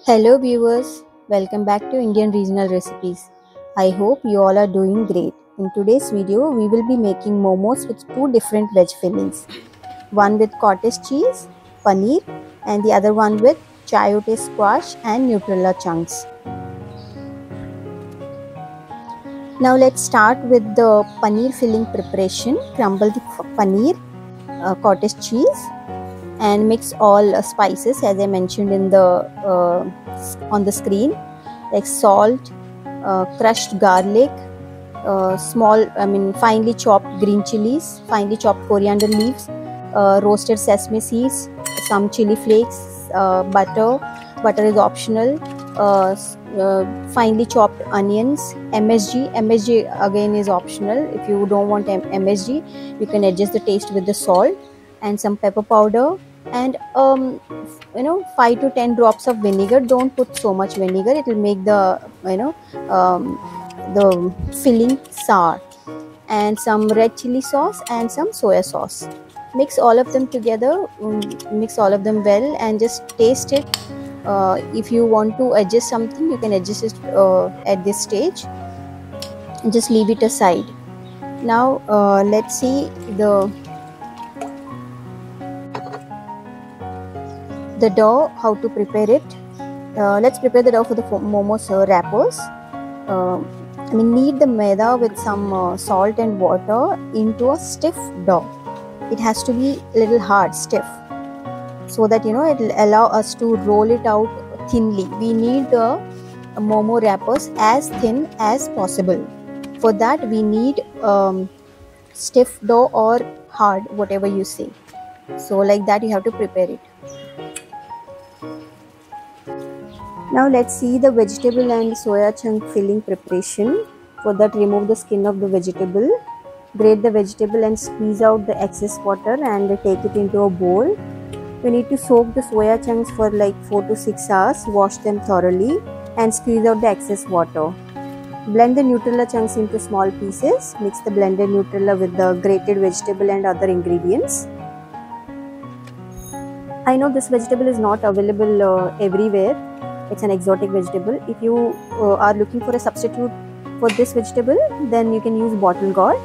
Hello viewers, welcome back to Indian Regional Recipes. I hope you all are doing great. In today's video, we will be making momos with two different veg fillings. One with cottage cheese, paneer, and the other one with chayote squash and Nutella chunks. Now let's start with the paneer filling preparation. Crumble the paneer, cottage cheese, and mix all spices as I mentioned in the on the screen, like salt, crushed garlic, finely chopped green chilies, finely chopped coriander leaves, roasted sesame seeds, some chili flakes, butter is optional, finely chopped onions, MSG again is optional. If you don't want MSG, you can adjust the taste with the salt, and some pepper powder, and 5 to 10 drops of vinegar. Don't put so much vinegar, it will make the filling sour, and some red chili sauce and some soya sauce. Mix all of them together, mix all of them well, and just taste it. If you want to adjust something, you can adjust it at this stage, and just leave it aside. Now let's see the dough, how to prepare it. Let's prepare the dough for the momos wrappers. Knead the maida with some salt and water into a stiff dough. It has to be a little hard, stiff, so that it will allow us to roll it out thinly. We need the momo wrappers as thin as possible. For that we need stiff dough or hard, whatever you say. So like that you have to prepare it. Now let's see the vegetable and soya chunk filling preparation. For that, remove the skin of the vegetable, grate the vegetable and squeeze out the excess water and take it into a bowl. You need to soak the soya chunks for like 4 to 6 hours, wash them thoroughly and squeeze out the excess water. Blend the Nutella chunks into small pieces. Mix the blended Nutella with the grated vegetable and other ingredients. I know this vegetable is not available everywhere. It's an exotic vegetable. If you are looking for a substitute for this vegetable, then you can use bottle gourd.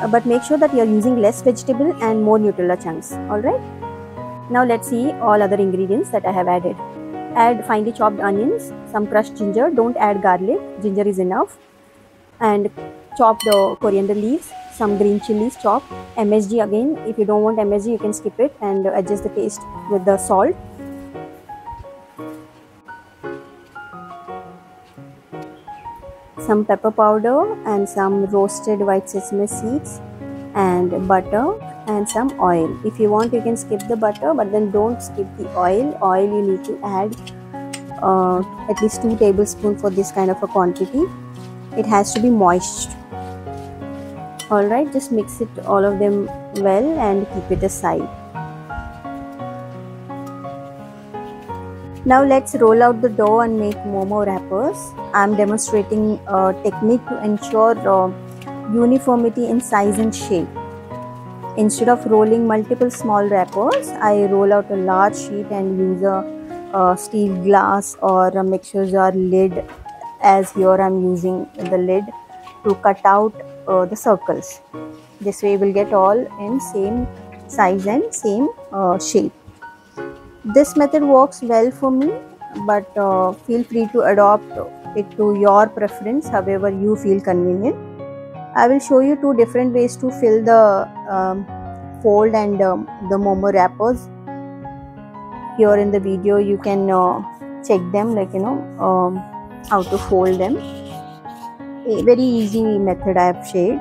But make sure that you are using less vegetable and more Nutella chunks. Alright. Now let's see all other ingredients that I have added. Add finely chopped onions, some crushed ginger. Don't add garlic. Ginger is enough. And chopped coriander leaves, some green chilies chopped, MSG again. If you don't want MSG, you can skip it and adjust the taste with the salt. Some pepper powder and some roasted white sesame seeds and butter and some oil. If you want, you can skip the butter, but then don't skip the oil. Oil you need to add at least 2 tablespoons for this kind of a quantity. It has to be moist. Alright, just mix it all of them well and keep it aside. Now let's roll out the dough and make momo wrappers. I am demonstrating a technique to ensure uniformity in size and shape. Instead of rolling multiple small wrappers, I roll out a large sheet and use a steel glass or a mixture jar lid, as here I am using the lid to cut out the circles. This way we will get all in same size and same shape. This method works well for me, but feel free to adopt it to your preference, however you feel convenient. I will show you 2 different ways to fill the fold and the momo wrappers. Here in the video you can check them, like how to fold them. A very easy method I have shared.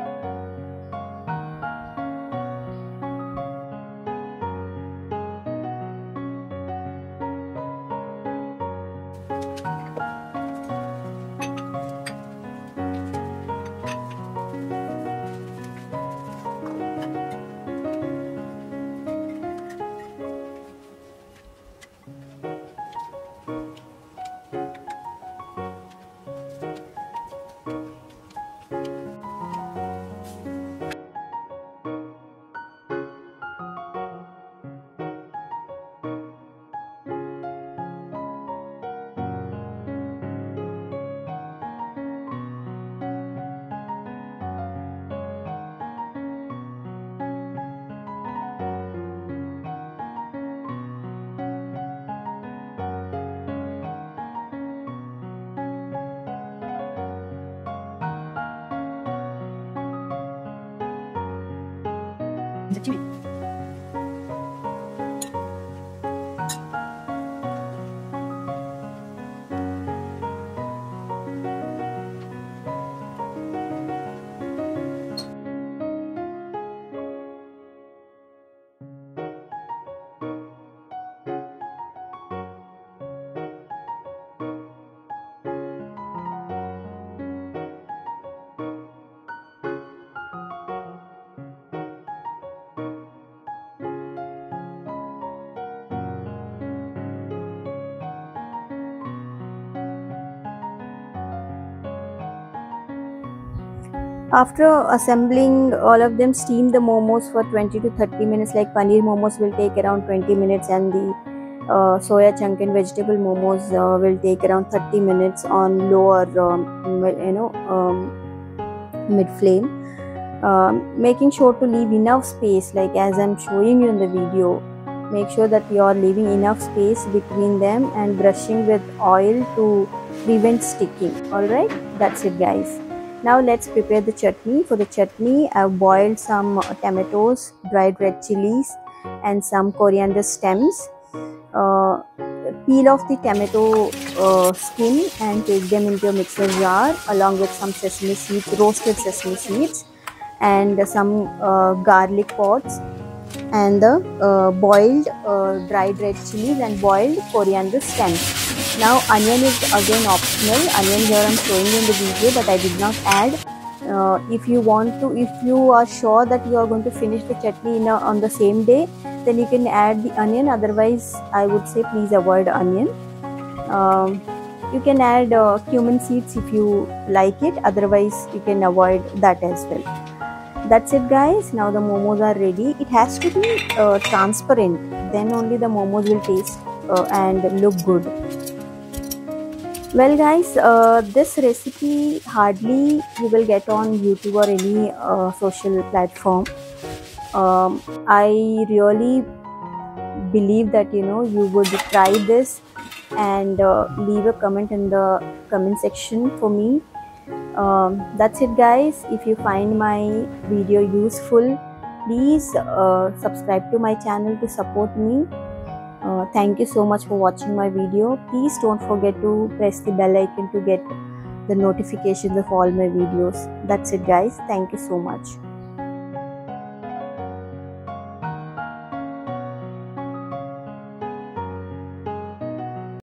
सच्ची में। After assembling all of them, steam the momos for 20 to 30 minutes. Like paneer momos will take around 20 minutes, and the soya chunk and vegetable momos will take around 30 minutes on low or mid flame. Making sure to leave enough space, like as I'm showing you in the video. Make sure that you are leaving enough space between them and brushing with oil to prevent sticking. Alright, that's it guys. Now let's prepare the chutney. For the chutney, I've boiled some tomatoes, dried red chilies and some coriander stems. Peel off the tomato skin and take them into a mixer jar along with some sesame seeds, roasted sesame seeds, and some garlic pods, and the boiled dried red chilies and boiled coriander stems. Now onion is again optional. Onion here I'm showing you in the video, but I did not add. If you are sure that you are going to finish the chutney on the same day, then you can add the onion. Otherwise, I would say please avoid onion. You can add cumin seeds if you like it. Otherwise, you can avoid that as well. That's it guys. Now the momos are ready. It has to be transparent, then only the momos will taste and look good. Well guys, this recipe hardly you will get on YouTube or any social platform. I really believe that you would try this and leave a comment in the comment section for me. That's it guys. If you find my video useful, please subscribe to my channel to support me. Thank you so much for watching my video. Please don't forget to press the bell icon to get the notifications of all my videos. That's it guys. Thank you so much.